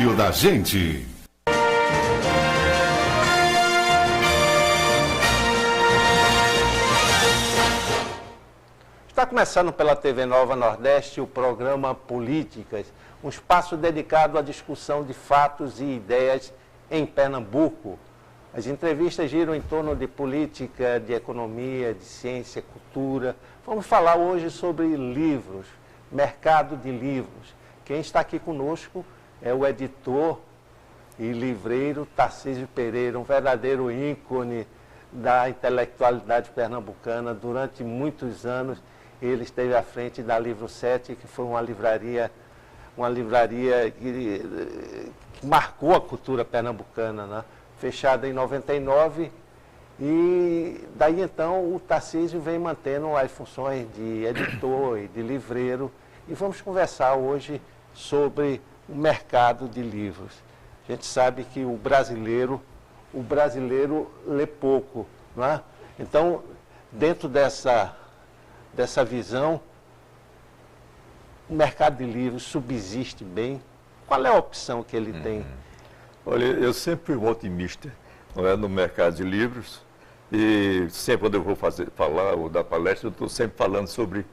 Rádio da Gente. Está começando pela TV Nova Nordeste o programa Políticas, um espaço dedicado à discussão de fatos e ideias em Pernambuco. As entrevistas giram em torno de política, de economia, de ciência, cultura. Vamos falar hoje sobre livros, mercado de livros. Quem está aqui conosco é o editor e livreiro Tarcísio Pereira, um verdadeiro ícone da intelectualidade pernambucana. Durante muitos anos ele esteve à frente da Livro 7, que foi uma livraria que marcou a cultura pernambucana, né? Fechada em 99, e daí então o Tarcísio vem mantendo as funções de editor e de livreiro, e vamos conversar hoje sobre o mercado de livros. A gente sabe que o brasileiro lê pouco, não é? Então, dentro dessa visão, o mercado de livros subsiste bem? Qual é a opção que ele tem? Olha, eu sempre fui um otimista, não é, no mercado de livros, e sempre quando eu vou falar ou dar palestra, eu estou sempre falando sobre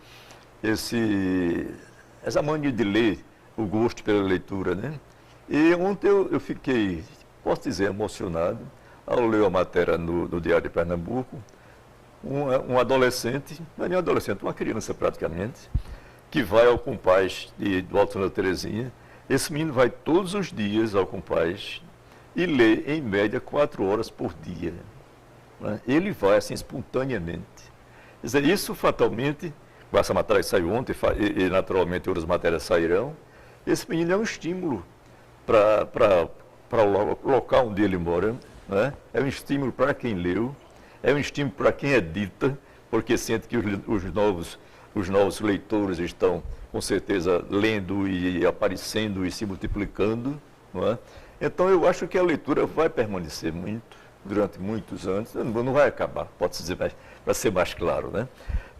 essa mania de ler, o gosto pela leitura, né? E ontem eu fiquei, posso dizer, emocionado ao ler a matéria no Diário de Pernambuco, um adolescente, não é nem um adolescente, uma criança praticamente, que vai ao Compaz do Alto Santa Terezinha. Esse menino vai todos os dias ao Compaz e lê, em média, 4 horas por dia. Né? Ele vai, assim, espontaneamente. Quer dizer, isso, fatalmente, com essa matéria que saiu ontem, e naturalmente outras matérias sairão, esse menino é um estímulo para o local onde ele mora, né? É um estímulo para quem leu, é um estímulo para quem edita, porque sente que os novos leitores estão, com certeza, lendo e aparecendo e se multiplicando, não é? Então, eu acho que a leitura vai permanecer durante muitos anos, não vai acabar, pode-se dizer, para ser mais claro, né?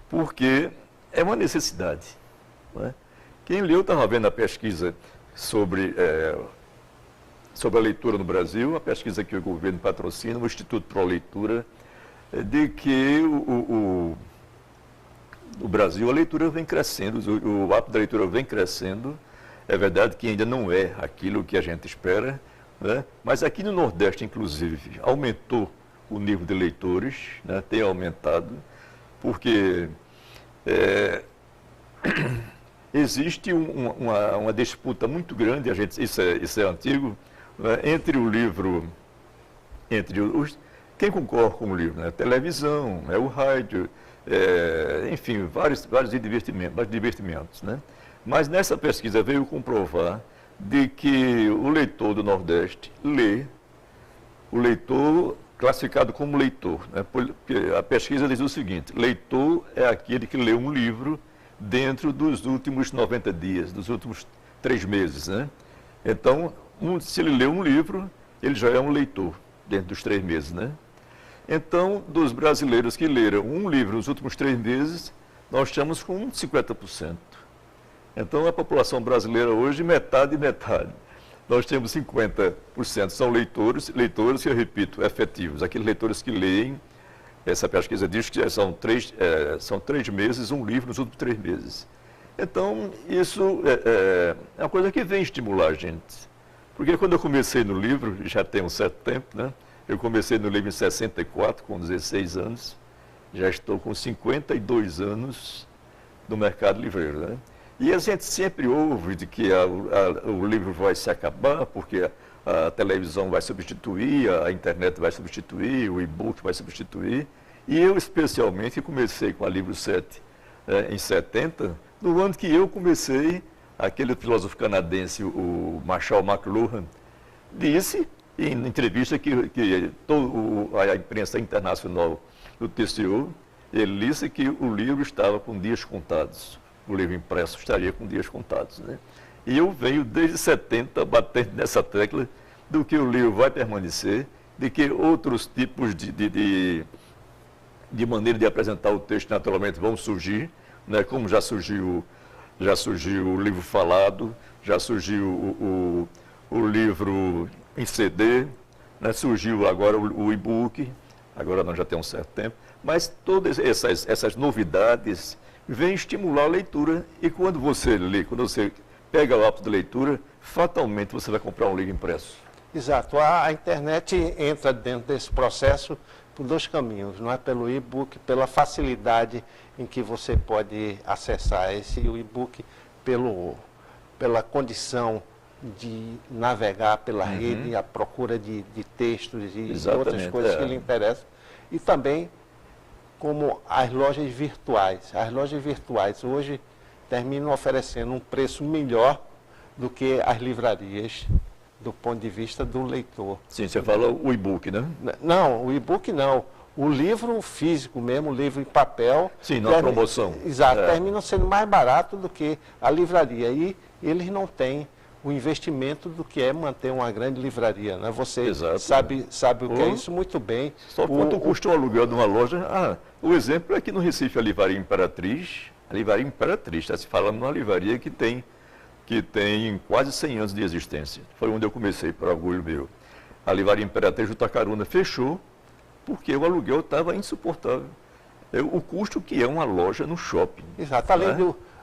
Porque é uma necessidade, não é? Quem leu, estava vendo a pesquisa sobre a leitura no Brasil, a pesquisa que o governo patrocina, o Instituto Pro Leitura, de que o Brasil, a leitura vem crescendo, o hábito da leitura vem crescendo. É verdade que ainda não é aquilo que a gente espera, né? Mas aqui no Nordeste, inclusive, aumentou o nível de leitores, né? Tem aumentado, porque existe uma disputa muito grande, isso é antigo, né? Entre o livro, quem concorre com o livro, né? Televisão, o rádio, enfim, vários divertimentos, né? Mas nessa pesquisa veio comprovar de que o leitor do Nordeste lê, o leitor classificado como leitor, né? Porque a pesquisa diz o seguinte: leitor é aquele que lê um livro dentro dos últimos 90 dias, dos últimos 3 meses, né? Então, se ele lê um livro, ele já é um leitor dentro dos 3 meses, né? Então, dos brasileiros que leram um livro nos últimos 3 meses, nós estamos com 50%. Então, a população brasileira hoje, metade e metade. Nós temos 50% são leitores, que eu repito, efetivos, aqueles leitores que leem. Essa pesquisa diz que são 3 meses, um livro nos últimos 3 meses. Então, isso é uma coisa que vem estimular a gente. Porque quando eu comecei no livro, já tem um certo tempo, né? Eu comecei no livro em 64, com 16 anos. Já estou com 52 anos no mercado livreiro, né? E a gente sempre ouve de que o livro vai se acabar, porque a televisão vai substituir, a internet vai substituir, o e-book vai substituir. E eu, especialmente, comecei com a Livro 7 em 70, no ano que eu comecei, aquele filósofo canadense, o Marshall McLuhan, disse, em entrevista que a imprensa internacional noticiou, ele disse que o livro estava com dias contados. O livro impresso estaria com dias contados, né? E eu venho desde 70 batendo nessa tecla do que o livro vai permanecer, de que outros tipos de maneira de apresentar o texto naturalmente vão surgir, né? Como já surgiu o livro falado, já surgiu o livro em CD, né? Surgiu agora o e-book, agora nós já temos um certo tempo, mas todas essas novidades vêm estimular a leitura, e quando você lê, quando você pega o hábito de leitura, fatalmente você vai comprar um livro impresso. Exato. A internet entra dentro desse processo por dois caminhos, não é pelo e-book, pela facilidade em que você pode acessar o e-book, pela condição de navegar pela rede, a procura de textos e outras coisas que lhe interessam, e também como as lojas virtuais. As lojas virtuais hoje terminam oferecendo um preço melhor do que as livrarias, do ponto de vista do leitor. Sim, você fala o e-book, né? Não, o e-book não. O livro físico mesmo, o livro em papel... Sim, na promoção. Exato, termina sendo mais barato do que a livraria. E eles não têm o investimento do que é manter uma grande livraria, né? Você sabe o que é isso muito bem. Só quanto custa o aluguel de uma loja? O exemplo é que no Recife a Livraria Imperatriz está se falando numa livraria que tem quase 100 anos de existência. Foi onde eu comecei, por orgulho meu. A Livraria Imperatriz do Tacaruna fechou porque o aluguel estava insuportável. O custo que é uma loja no shopping. Exato, além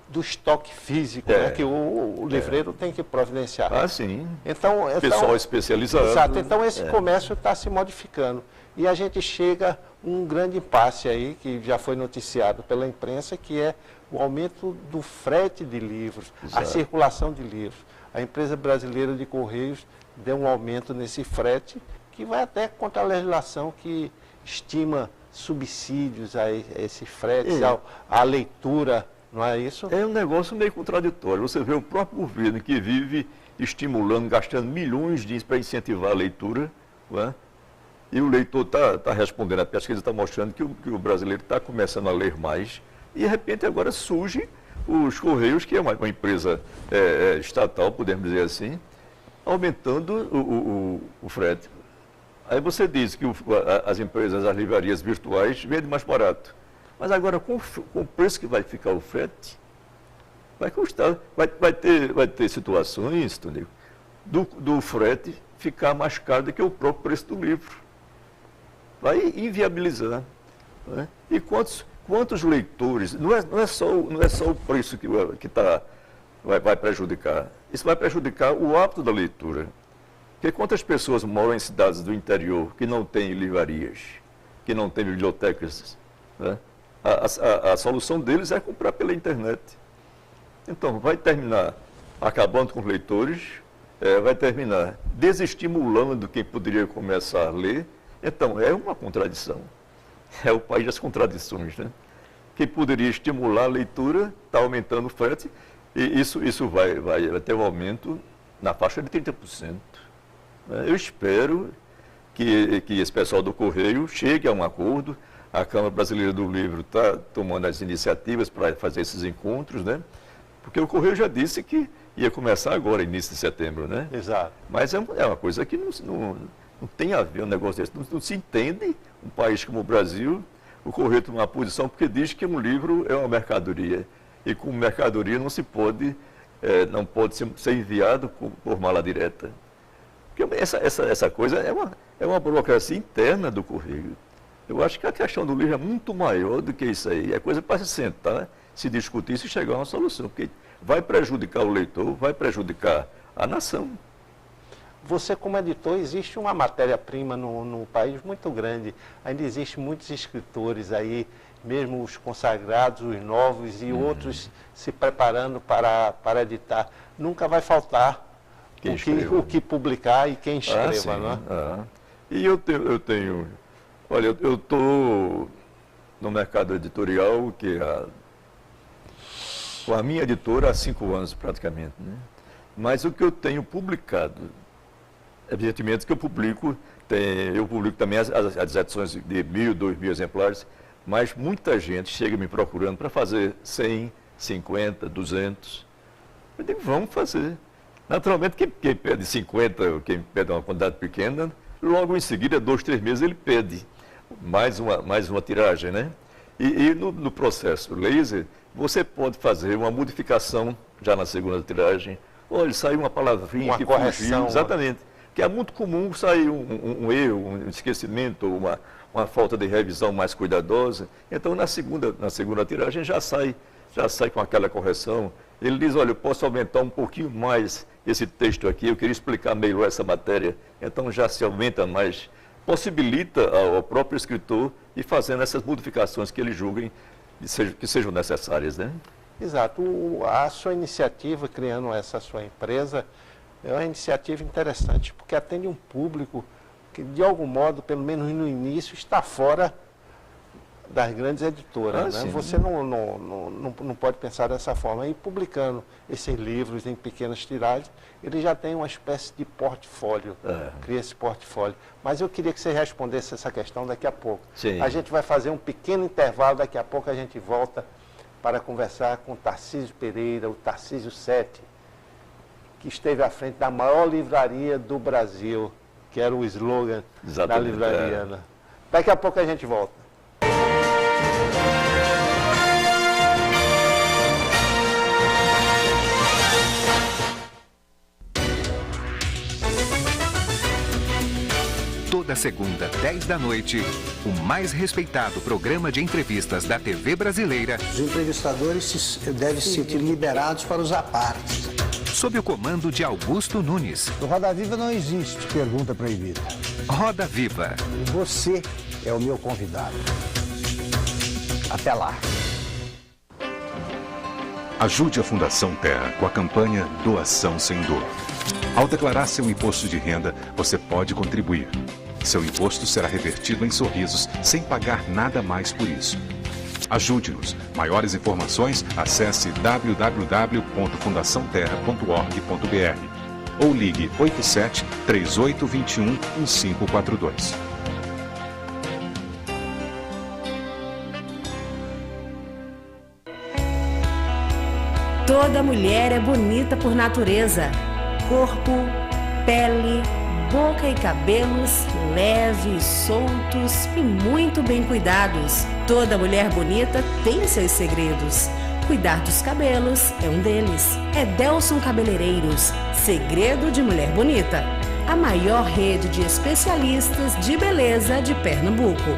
do estoque físico, né, que o livreiro tem que providenciar. Ah, sim. Então, pessoal especializado. Exato, então esse comércio está se modificando. E a gente chega a um grande impasse aí, que já foi noticiado pela imprensa, que é o aumento do frete de livros, a circulação de livros. A empresa brasileira de Correios deu um aumento nesse frete, que vai até contra a legislação que estima subsídios a esse frete, à leitura, não é isso? É um negócio meio contraditório. Você vê o próprio governo que vive estimulando, gastando milhões para incentivar a leitura, não é? E o leitor está respondendo, a pesquisa está mostrando que o brasileiro está começando a ler mais, e de repente agora surge os Correios, que é uma empresa estatal, podemos dizer assim, aumentando o frete. Aí você diz que as empresas, as livrarias virtuais, vendem mais barato. Mas agora, com o preço que vai ficar o frete, vai custar. Vai ter situações, Tonico, do frete ficar mais caro do que o próprio preço do livro. Vai inviabilizar. Né? E quantos leitores, não é só o preço que vai prejudicar. Isso vai prejudicar o hábito da leitura. Porque quantas pessoas moram em cidades do interior que não têm livrarias, que não têm bibliotecas? Né? A solução deles é comprar pela internet. Então, vai terminar acabando com os leitores, vai terminar desestimulando quem poderia começar a ler. Então, é uma contradição. É o país das contradições, né? Quem poderia estimular a leitura está aumentando o frete, e isso vai ter um aumento na faixa de 30%. Eu espero que esse pessoal do Correio chegue a um acordo. A Câmara Brasileira do Livro está tomando as iniciativas para fazer esses encontros, né? Porque o Correio já disse que ia começar agora, início de setembro, né? Exato. Mas é uma coisa que não tem a ver um negócio desse. Não se entende um país como o Brasil, o Correio toma uma posição porque diz que um livro é uma mercadoria. E como mercadoria não pode ser enviado por mala direta. Porque essa coisa é uma burocracia interna do Correio. Eu acho que a questão do livro é muito maior do que isso aí. É coisa para se sentar, se discutir, se chegar a uma solução. Porque vai prejudicar o leitor, vai prejudicar a nação. Você, como editor, existe uma matéria-prima no país muito grande. Ainda existem muitos escritores aí, mesmo os consagrados, os novos e outros se preparando para editar. Nunca vai faltar o que publicar e quem escreva, não é? E eu tenho... Olha, eu estou no mercado editorial, com a minha editora há 5 anos praticamente, né? Mas o que eu tenho publicado, evidentemente que eu publico também as edições de 1.000, 2.000 exemplares, mas muita gente chega me procurando para fazer 100, 50, 200. Eu digo, vamos fazer. Naturalmente, quem pede 50, quem pede uma quantidade pequena, logo em seguida, 2, 3 meses, ele pede mais uma tiragem, né? E no processo laser, você pode fazer uma modificação já na segunda tiragem, olha, saiu uma palavrinha uma que correção, fugiu. Exatamente. Que é muito comum sair um erro, um esquecimento, uma falta de revisão mais cuidadosa. Então, na segunda tiragem já sai com aquela correção. Ele diz, olha, eu posso aumentar um pouquinho mais esse texto aqui, eu queria explicar melhor essa matéria. Então, já se aumenta mais, possibilita ao próprio escritor ir fazendo essas modificações que ele julguem que sejam necessárias, né? Exato. A sua iniciativa, criando essa sua empresa, é uma iniciativa interessante, porque atende um público que, de algum modo, pelo menos no início, está fora das grandes editoras. Né? Você não pode pensar dessa forma. E publicando esses livros em pequenas tiragens, ele já tem uma espécie de portfólio, cria esse portfólio. Mas eu queria que você respondesse essa questão daqui a pouco. Sim. A gente vai fazer um pequeno intervalo, daqui a pouco a gente volta para conversar com o Tarcísio Pereira, o Tarcísio 7, que esteve à frente da maior livraria do Brasil, que era o slogan da livraria. Né? Daqui a pouco a gente volta. Toda segunda, 10 da noite, o mais respeitado programa de entrevistas da TV brasileira. Os entrevistadores devem se sentir liberados para usar partes. Sob o comando de Augusto Nunes. No Roda Viva não existe pergunta proibida. Roda Viva. Você é o meu convidado. Até lá. Ajude a Fundação Terra com a campanha Doação Sem Dor. Ao declarar seu imposto de renda, você pode contribuir. Seu imposto será revertido em sorrisos, sem pagar nada mais por isso. Ajude-nos. Maiores informações, acesse www.fundaçãoterra.org.br ou ligue 87 3821 1542. Toda mulher é bonita por natureza. Corpo, pele, boca e cabelos leves, soltos e muito bem cuidados. Toda mulher bonita tem seus segredos. Cuidar dos cabelos é um deles. É Delson Cabeleireiros, segredo de mulher bonita. A maior rede de especialistas de beleza de Pernambuco.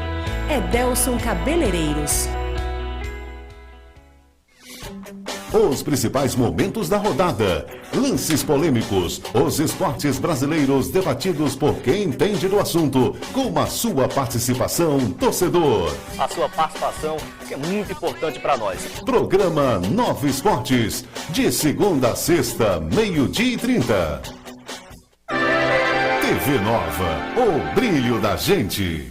É Delson Cabeleireiros. Os principais momentos da rodada, lances polêmicos, os esportes brasileiros debatidos por quem entende do assunto, com a sua participação, torcedor. A sua participação é muito importante para nós. Programa Nova Esportes, de segunda a sexta, 12h30. TV Nova, o brilho da gente.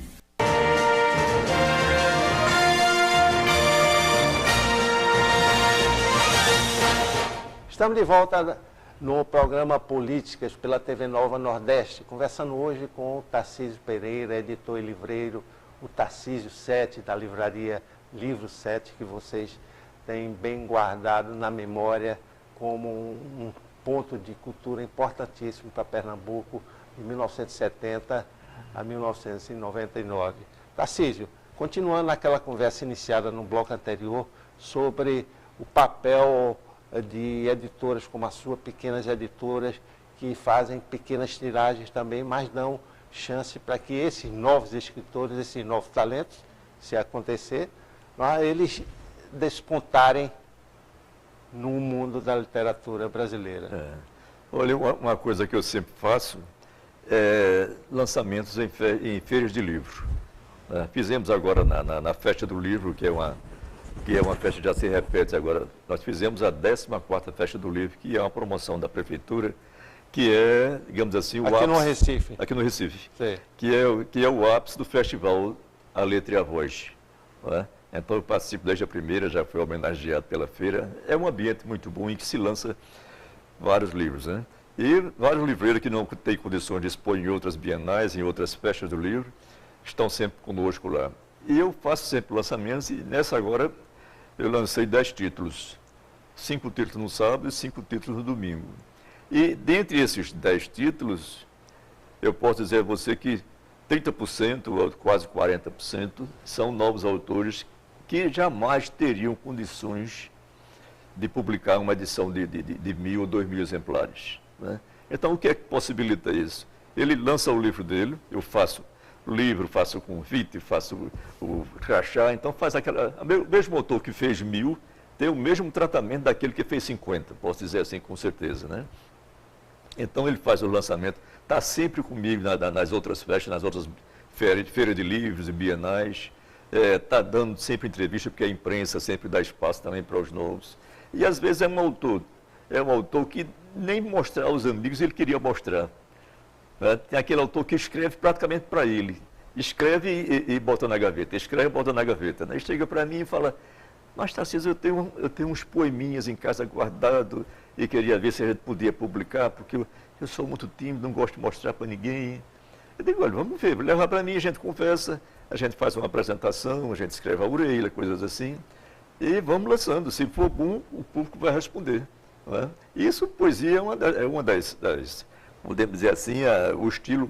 Estamos de volta no programa Políticas pela TV Nova Nordeste, conversando hoje com o Tarcísio Pereira, editor e livreiro, o Tarcísio 7, da livraria Livro 7, que vocês têm bem guardado na memória como um ponto de cultura importantíssimo para Pernambuco, de 1970 a 1999. Tarcísio, continuando aquela conversa iniciada no bloco anterior sobre o papel de editoras como a sua, pequenas editoras, que fazem pequenas tiragens também, mas dão chance para que esses novos escritores, esses novos talentos, se acontecer, eles despontarem no mundo da literatura brasileira. Olha, uma coisa que eu sempre faço é lançamentos em feiras de livro. Fizemos agora na Festa do Livro, que é uma festa que já se repete agora. Nós fizemos a 14ª Festa do Livro, que é uma promoção da Prefeitura, que é, digamos assim, o ápice... Aqui no Recife. Aqui no Recife. Sim. Que é o ápice do festival A Letra e a Voz. Então eu participo desde a primeira, já fui homenageado pela feira. É um ambiente muito bom em que se lança vários livros, né? E vários livreiros que não têm condições de expor em outras bienais, em outras festas do livro, estão sempre conosco lá. E eu faço sempre lançamentos, e nessa agora eu lancei 10 títulos. 5 títulos no sábado e 5 títulos no domingo. E dentre esses 10 títulos, eu posso dizer a você que 30%, ou quase 40%, são novos autores que jamais teriam condições de publicar uma edição de 1.000 ou 2.000 exemplares, né? Então, o que é que possibilita isso? Ele lança o livro dele, eu faço o livro, faço o convite, faço o crachá, então faz o mesmo autor que fez 1.000, tem o mesmo tratamento daquele que fez 50, posso dizer assim com certeza, né? Então ele faz o lançamento, está sempre comigo nas outras festas, nas outras feiras de livros e bienais, está dando sempre entrevista, porque a imprensa sempre dá espaço também para os novos. E às vezes é um autor que nem mostrar aos amigos ele queria mostrar. Né? Tem aquele autor que escreve praticamente para ele. Escreve e bota na gaveta, escreve e bota na gaveta. Né? Chega para mim e fala, mas Tarcísio, eu tenho uns poeminhas em casa guardado e queria ver se a gente podia publicar, porque eu sou muito tímido, não gosto de mostrar para ninguém. Eu digo, olha, vamos ver, leva para mim, a gente conversa, a gente faz uma apresentação, a gente escreve a orelha, coisas assim, e vamos lançando. Se for bom, o público vai responder. Não é? Isso, poesia, é uma das podemos dizer assim, o estilo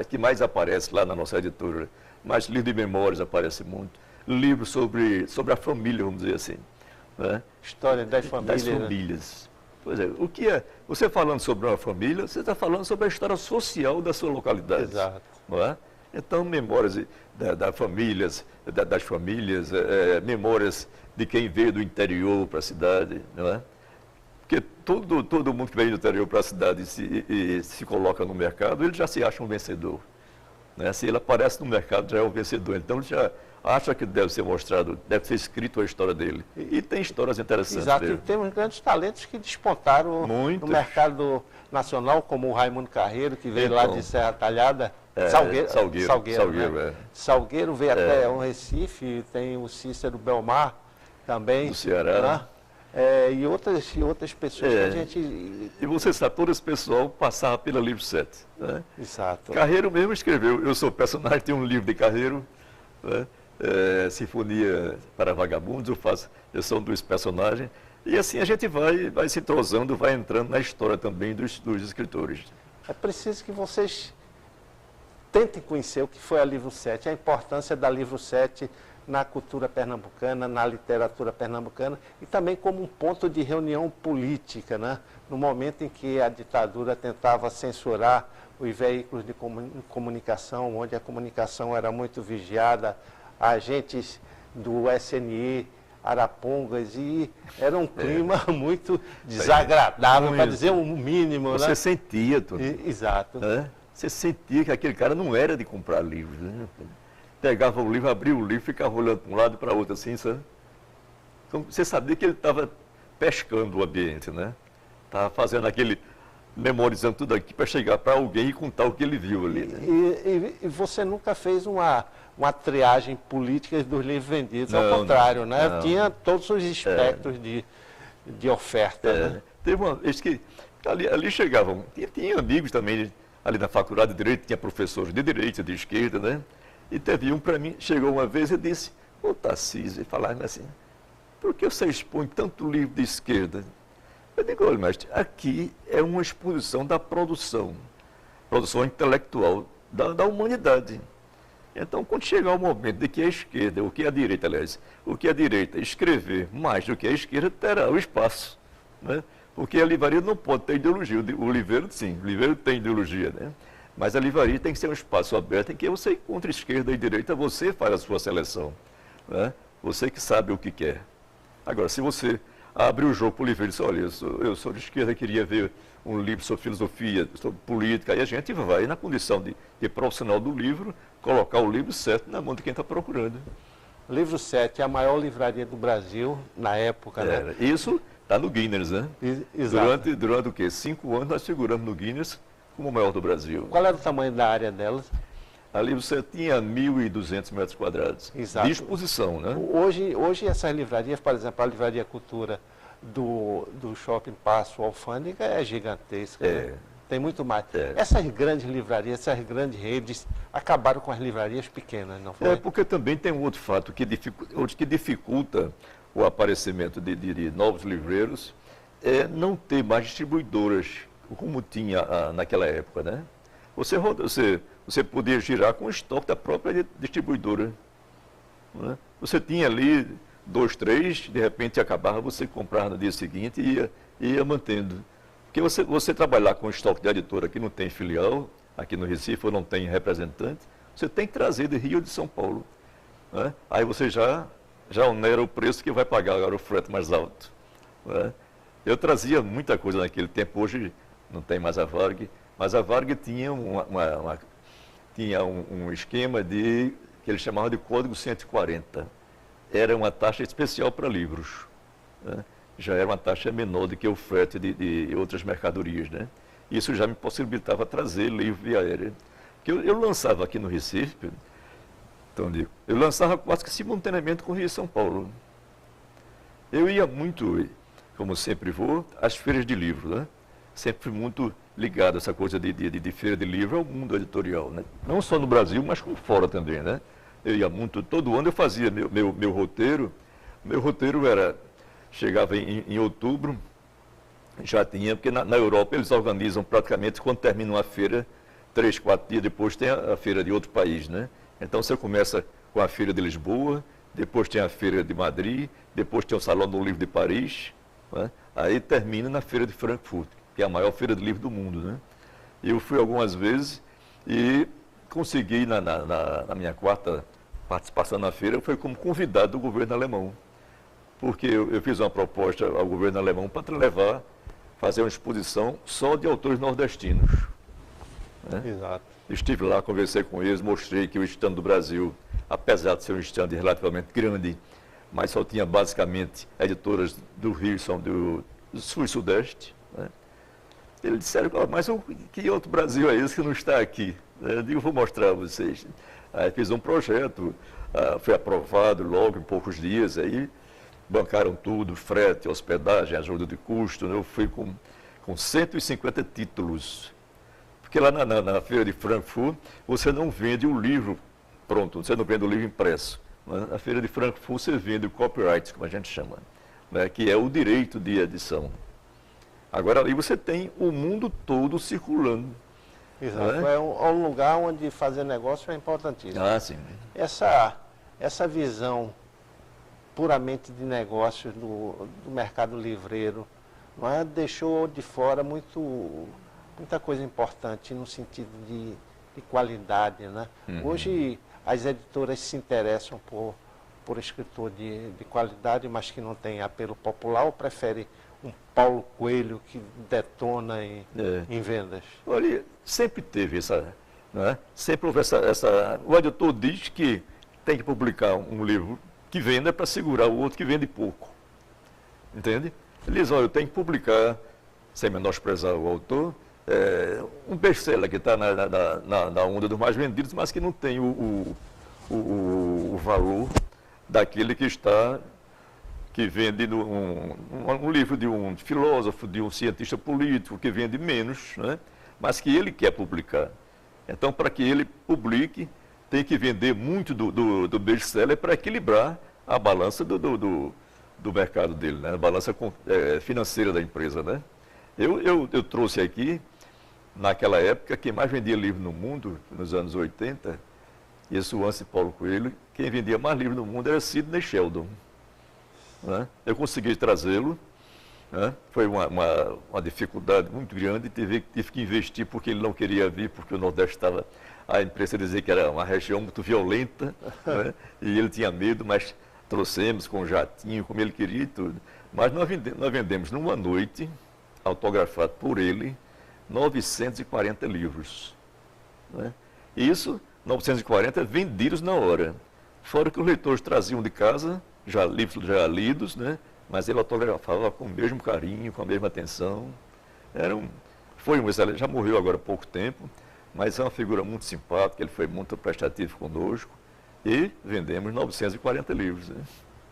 que mais aparece lá na nossa editora. Mas livro de memórias aparece muito. Livros sobre a família, vamos dizer assim. Né? História das famílias. Das famílias. Né? Pois é, o que é? Você falando sobre uma família, você está falando sobre a história social da sua localidade. Exato. Não é? Então, memórias das famílias, memórias de quem veio do interior para a cidade, não é? Porque todo mundo que vem do interior para a cidade e se coloca no mercado, ele já se acha um vencedor. Né? Se ele aparece no mercado, já é um vencedor. Então, ele já acha que deve ser mostrado, deve ser escrito a história dele. E tem histórias interessantes. Exato, dele. e temos grandes talentos que despontaram no mercado nacional, como o Raimundo Carreiro, que veio lá de Serra Talhada. Salgueiro veio até o Recife, tem o Cícero Belmar também. Do Ceará. Né? E outras pessoas que a gente... E você sabe, todo esse pessoal passava pela Livro 7. Né? Exato. Carreiro mesmo escreveu, eu sou personagem, tem um livro de Carreiro, né? Sinfonia para Vagabundos, eu sou um dos personagens. E assim a gente vai se entrosando, vai entrando na história também dos escritores. É preciso que vocês tentem conhecer o que foi a Livro 7, a importância da Livro 7 na cultura pernambucana, na literatura pernambucana e também como um ponto de reunião política, né? No momento em que a ditadura tentava censurar os veículos de comunicação, onde a comunicação era muito vigiada, agentes do SNI, Arapongas, e era um clima muito desagradável, para dizer o mínimo. Você sentia tudo. Exato. Você sentia que aquele cara não era de comprar livros. Né? Pegava o livro, abria o livro, ficava olhando para um lado e para outro assim, sabe? Então, você sabia que ele estava pescando o ambiente, né? Estava fazendo memorizando tudo aqui para chegar para alguém e contar o que ele viu ali. Né? E você nunca fez uma triagem política dos livros vendidos, ao contrário, né? Não. Tinha todos os espectros de oferta. Né? Teve uma vez que ali chegavam, tinha amigos também, ali na faculdade de Direito, tinha professores de Direito, de Esquerda, né? E teve um para mim, chegou uma vez e disse, ô Tarcísio, e falava assim, por que você expõe tanto livro de esquerda? Eu digo, olha, mestre, aqui é uma exposição da produção intelectual da humanidade. Então, quando chegar o momento de que a esquerda, o que a direita, aliás, o que a direita escrever mais do que a esquerda, terá o espaço. Né? Porque a livraria não pode ter ideologia. O livreiro, sim, o livreiro tem ideologia, né? Mas a livraria tem que ser um espaço aberto em que você encontra esquerda e direita, você faz a sua seleção. Né? Você que sabe o que quer. Agora, se você abre o jogo para o livreiro e diz, olha, eu sou de esquerda, queria ver um livro sobre filosofia, sobre política, aí a gente vai, na condição de profissional do livro, colocar o livro certo na mão de quem está procurando. O Livro 7 é a maior livraria do Brasil na época, né? Isso está no Guinness, né? Exato. Durante o quê? 5 anos nós figuramos no Guinness como o maior do Brasil. Qual era o tamanho da área delas? A Livro 7 tinha 1.200 metros quadrados. Exato. De exposição, né? Hoje essas livrarias, por exemplo, a Livraria Cultura do Shopping Paço Alfândega é gigantesca. Né? Tem muito mais. Essas grandes livrarias, essas grandes redes, acabaram com as livrarias pequenas, não foi? Porque também tem um outro fato que dificulta o aparecimento de novos livreiros, não ter mais distribuidoras, como tinha naquela época, né? Você podia girar com o estoque da própria distribuidora. Né? Você tinha ali 2, 3, de repente acabava, você comprava no dia seguinte e ia mantendo. Porque você trabalhar com estoque de editora que não tem filial, aqui no Recife, ou não tem representante, você tem que trazer de Rio ou de São Paulo. Né? Aí você já onera o preço que vai pagar agora o frete mais alto. Né? Eu trazia muita coisa naquele tempo, hoje não tem mais a Varg, mas a Varg tinha tinha um esquema que eles chamavam de Código 140. Era uma taxa especial para livros. Né? Já era uma taxa menor do que o frete de outras mercadorias. Né? Isso já me possibilitava trazer livro via aérea. Porque eu lançava aqui no Recife, então, eu lançava quase que simultaneamente com o Rio e São Paulo. Eu ia muito, como sempre vou, às feiras de livro. Né? Sempre fui muito ligado a essa coisa de feira de livro ao mundo editorial. Né? Não só no Brasil, mas como fora também. Né? Eu ia muito, todo ano eu fazia meu roteiro. Meu roteiro chegava em outubro, já tinha, porque na Europa eles organizam praticamente, quando termina uma feira, 3, 4 dias depois tem a feira de outro país, né? Então você começa com a feira de Lisboa, depois tem a feira de Madrid, depois tem o Salão do Livro de Paris, né? Aí termina na feira de Frankfurt, que é a maior feira de livro do mundo, né? Eu fui algumas vezes e consegui, na minha 4ª participação na feira, foi como convidado do governo alemão. Porque eu fiz uma proposta ao governo alemão para fazer uma exposição só de autores nordestinos. Né? Exato. Estive lá, conversei com eles, mostrei que o stand do Brasil, apesar de ser um stand relativamente grande, mas só tinha basicamente editoras do Rio, do Sul e Sudeste. Né? Eles disseram, mas que outro Brasil é esse que não está aqui? Eu digo, vou mostrar a vocês. Aí fiz um projeto, foi aprovado logo em poucos dias, aí bancaram tudo, frete, hospedagem, ajuda de custo. Né? Eu fui com 150 títulos. Porque lá na feira de Frankfurt, você não vende o livro pronto, você não vende o livro impresso. Né? Na feira de Frankfurt, você vende o copyright, como a gente chama, né? Que é o direito de edição. Agora, ali você tem o mundo todo circulando. Exato. Né? É um lugar onde fazer negócio é importantíssimo. Ah, sim. Essa visão puramente de negócios do mercado livreiro, mas deixou de fora muita coisa importante no sentido de qualidade. Né? Uhum. Hoje as editoras se interessam por escritor de qualidade, mas que não tem apelo popular, ou prefere um Paulo Coelho que detona em vendas? Olha, sempre teve né? Sempre houve essa... O editor diz que tem que publicar um livro que venda para segurar o outro que vende pouco. Entende? Ele diz, olha, eu tenho que publicar, sem menosprezar o autor, um best-seller que está na onda dos mais vendidos, mas que não tem o valor daquele que vende um livro de um filósofo, de um cientista político, que vende menos, né? Mas que ele quer publicar. Então, para que ele publique, tem que vender muito do best-seller para equilibrar a balança do mercado dele, né? A balança financeira da empresa. Né? Eu trouxe aqui, naquela época, quem mais vendia livro no mundo, nos anos 80, isso antes de Paulo Coelho, quem vendia mais livro no mundo era Sidney Sheldon. Né? Eu consegui trazê-lo, né? Foi uma dificuldade muito grande, tive que investir porque ele não queria vir, porque o Nordeste estava, a imprensa dizia que era uma região muito violenta, né? E ele tinha medo, mas trouxemos com jatinho, como ele queria e tudo. Mas nós vendemos numa noite, autografado por ele, 940 livros. Né? Isso, 940 vendidos na hora. Fora que os leitores traziam de casa, livros já lidos, né? Mas ele autografava com o mesmo carinho, com a mesma atenção. Foi um excelente, já morreu agora há pouco tempo, mas é uma figura muito simpática, ele foi muito prestativo conosco. E vendemos 940 livros, né?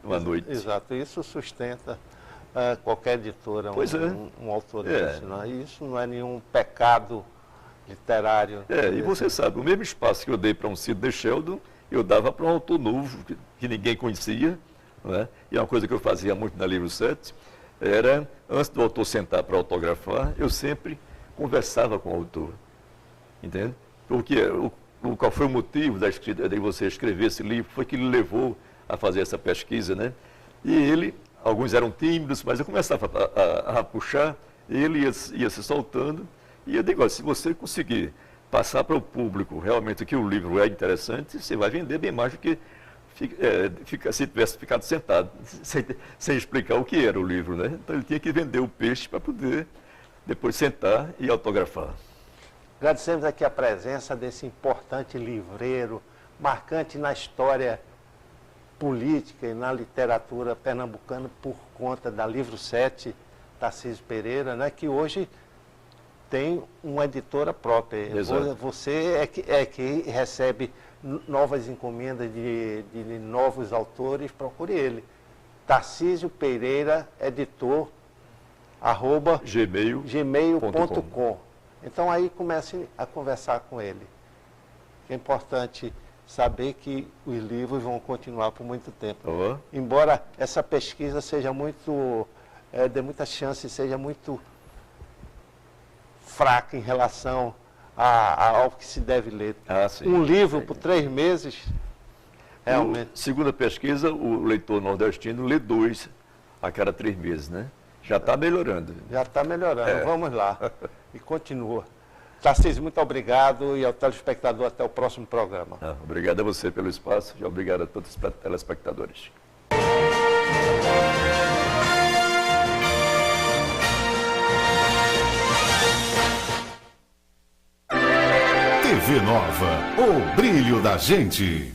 Uma noite. Exato, isso sustenta qualquer editora, um autor desse. Né? E isso não é nenhum pecado literário. E você sabe, o mesmo espaço que eu dei para um Sidney Sheldon, eu dava para um autor novo, que ninguém conhecia. Né? E uma coisa que eu fazia muito na Livro 7 era, antes do autor sentar para autografar, eu sempre conversava com o autor. Entende? Porque qual foi o motivo de você escrever esse livro? Foi que ele levou a fazer essa pesquisa, né? E alguns eram tímidos, mas eu começava a puxar, ele ia se soltando, e eu digo, se você conseguir passar para o público realmente que o livro é interessante, você vai vender bem mais do que se tivesse ficado sentado, sem explicar o que era o livro, né? Então ele tinha que vender o peixe para poder depois sentar e autografar. Agradecemos aqui a presença desse importante livreiro, marcante na história política e na literatura pernambucana por conta da Livro 7, Tarcísio Pereira, né, que hoje tem uma editora própria. Exato. Você é que recebe novas encomendas de novos autores, procure ele. Tarcísio Pereira, editor, @gmail.com. Então aí comece a conversar com ele. É importante saber que os livros vão continuar por muito tempo. Embora essa pesquisa seja muito, dê muita chance, seja muito fraca em relação ao que se deve ler. Um livro por 3 meses, realmente. Segundo a pesquisa, o leitor nordestino lê 2 a cada 3 meses, né? Já está melhorando. Já está melhorando, vamos lá. E continua. Tarcísio, muito obrigado, e ao telespectador até o próximo programa. Obrigado a você pelo espaço e obrigado a todos os telespectadores. TV Nova, o brilho da gente.